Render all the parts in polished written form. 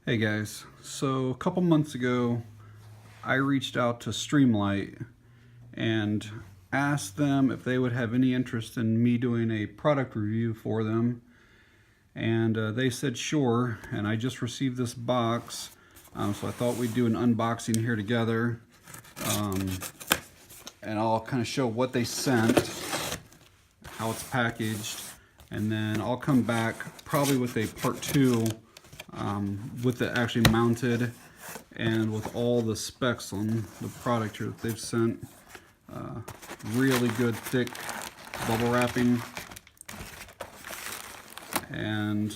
Hey guys, so a couple months ago I reached out to Streamlight and asked them if they would have any interest in me doing a product review for them, and they said sure. And I just received this box, so I thought we'd do an unboxing here together, and I'll kind of show what they sent, how it's packaged, and then I'll come back probably with a part 2 with it actually mounted and with all the specs on the product here that they've sent. Really good thick bubble wrapping, and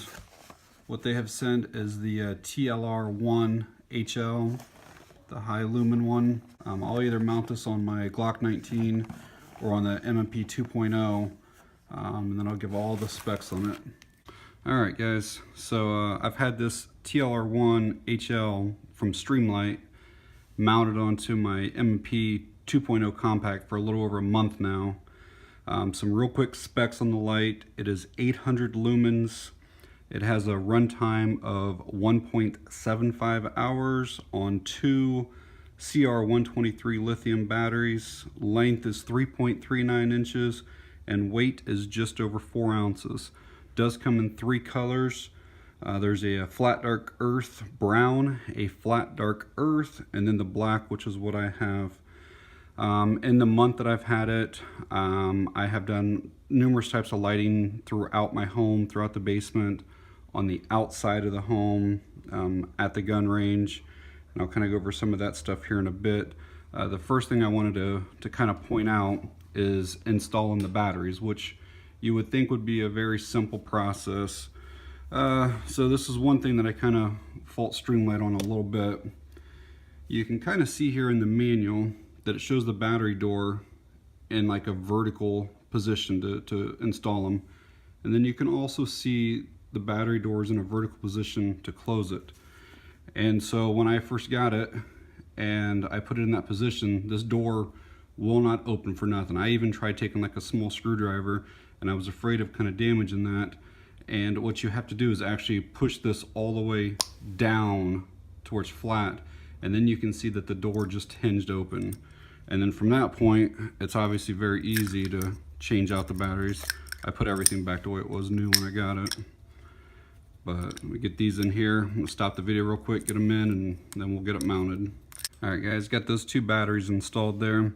what they have sent is the TLR 1 HL, the high lumen one. I'll either mount this on my Glock 19 or on the M&P 2.0, and then I'll give all the specs on it. Alright guys, so I've had this TLR1 HL from Streamlight mounted onto my M&P 2.0 compact for a little over a month now. Some real quick specs on the light. It is 800 lumens. It has a runtime of 1.75 hours on 2 CR123 lithium batteries. Length is 3.39 inches and weight is just over 4 ounces. Does come in 3 colors. There's a flat dark earth brown, a flat dark earth, and then the black, which is what I have. In the month that I've had it, I have done numerous types of lighting throughout my home, throughout the basement, on the outside of the home, at the gun range, and I'll kind of go over some of that stuff here in a bit. The first thing I wanted to kind of point out is installing the batteries, which you would think would be a very simple process. So this is one thing that I kind of fault Streamlight on a little bit. You can kind of see here in the manual that it shows the battery door in like a vertical position to install them. And then you can also see the battery doors in a vertical position to close it. And so when I first got it and I put it in that position, this door will not open for nothing. I even tried taking like a small screwdriver, and I was afraid of kind of damaging that. And what you have to do is actually push this all the way down towards flat, and then you can see that the door just hinged open. And then from that point, it's obviously very easy to change out the batteries. I put everything back the way it was new when I got it. But we get these in here. I'm gonna stop the video real quick, get them in, and then we'll get it mounted. All right guys, got those 2 batteries installed there.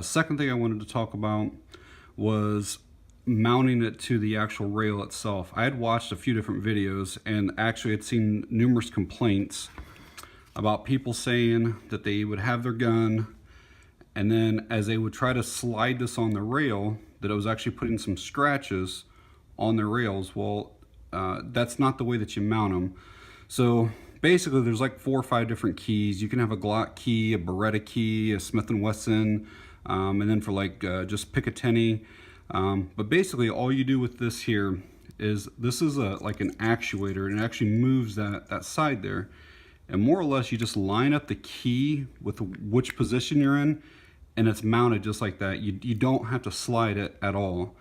Second thing I wanted to talk about was mounting it to the actual rail itself. I had watched a few different videos and actually had seen numerous complaints about people saying that they would have their gun, and then as they would try to slide this on the rail, that it was actually putting some scratches on the rails. Well, that's not the way that you mount them. So basically there's like 4 or 5 different keys. You can have a Glock key, a Beretta key, a Smith & Wesson, and then for like just Picatinny. But basically all you do with this here is, this is like an actuator, and it actually moves that side there. And more or less you just line up the key with which position you're in, and it's mounted just like that. You don't have to slide it at all.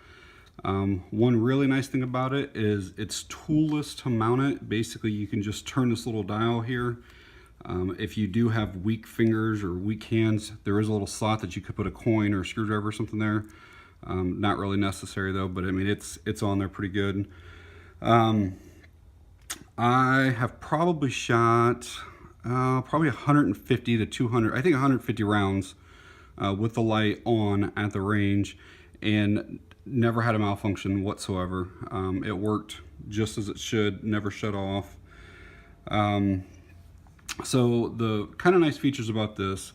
One really nice thing about it is it's toolless to mount it. Basically you can just turn this little dial here. If you do have weak fingers or weak hands, there is a little slot that you could put a coin or a screwdriver or something there. Not really necessary though, but I mean it's on there pretty good. I have probably shot probably 150 to 200, I think 150 rounds with the light on at the range, and never had a malfunction whatsoever. It worked just as it should, never shut off. So the kind of nice features about this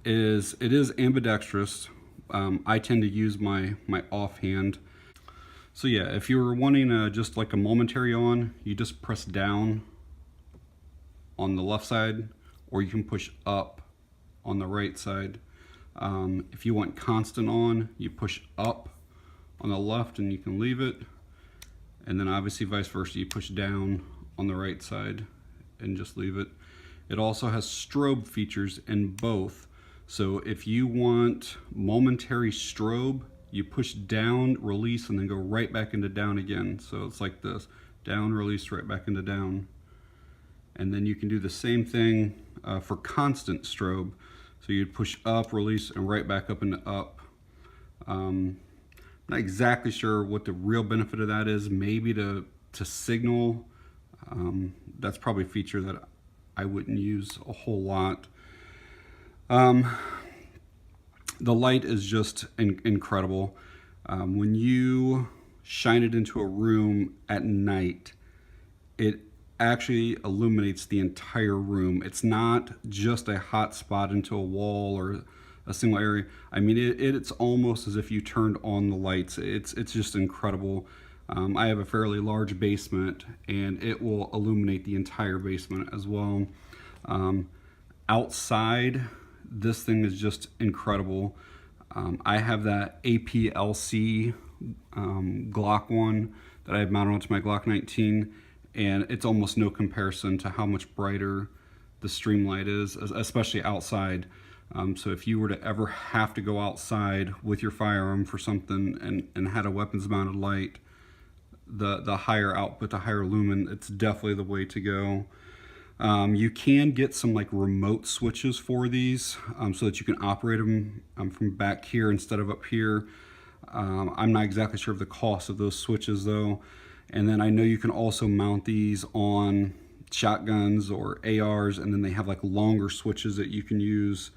is it is ambidextrous. I tend to use my offhand. So yeah, if you were wanting just like a momentary on, you just press down on the left side, or you can push up on the right side. If you want constant on, you push up on the left and you can leave it. And then obviously vice versa, you push down on the right side and just leave it. It also has strobe features in both. So if you want momentary strobe, you push down, release, and then go right back into down again. So it's like this, down, release, right back into down. And then you can do the same thing for constant strobe. So you'd push up, release, and right back up into up. Not exactly sure what the real benefit of that is. Maybe to signal. That's probably a feature that I wouldn't use a whole lot. The light is just incredible. When you shine it into a room at night, it actually illuminates the entire room. It's not just a hot spot into a wall or a single area. I mean, it's almost as if you turned on the lights. It's just incredible. I have a fairly large basement, and it will illuminate the entire basement as well. Outside, this thing is just incredible. I have that APLC Glock one that I have mounted onto my Glock 19, and it's almost no comparison to how much brighter the Streamlight is, especially outside. So if you were to ever have to go outside with your firearm for something and had a weapons mounted light, the higher output, the higher lumen, it's definitely the way to go. You can get some like remote switches for these so that you can operate them from back here instead of up here. I'm not exactly sure of the cost of those switches though. And then I know you can also mount these on shotguns or ARs, and then they have like longer switches that you can use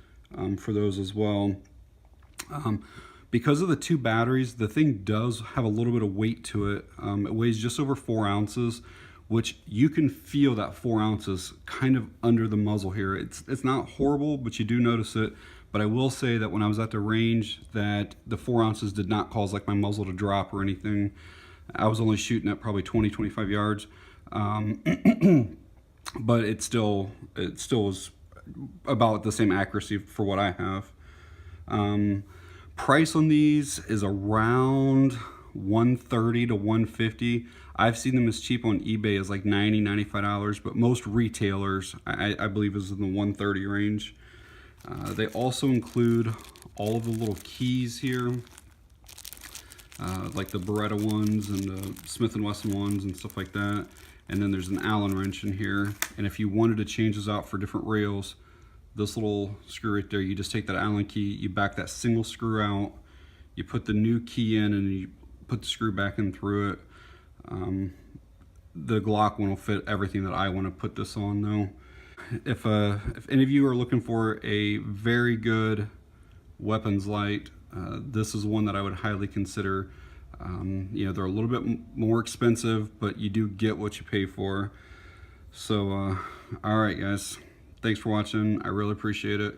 for those as well. Because of the 2 batteries, the thing does have a little bit of weight to it. It weighs just over 4 ounces, which you can feel that 4 ounces kind of under the muzzle here. It's not horrible, but you do notice it. But I will say that when I was at the range, that the 4 ounces did not cause like my muzzle to drop or anything. I was only shooting at probably 20-25 yards, but it still was about the same accuracy for what I have. Price on these is around $130 to $150. I've seen them as cheap on eBay as like $90, $95, but most retailers I believe is in the $130 range. They also include all of the little keys here, like the Beretta ones and the Smith & Wesson ones and stuff like that. And then there's an Allen wrench in here. And if you wanted to change those out for different rails, this little screw right there, you just take that Allen key, you back that single screw out, you put the new key in, and you put the screw back in through it. The Glock one will fit everything that I want to put this on though. If any of you are looking for a very good weapons light, this is one that I would highly consider. You know, they're a little bit more expensive, but you do get what you pay for. So, all right, guys. Thanks for watching. I really appreciate it.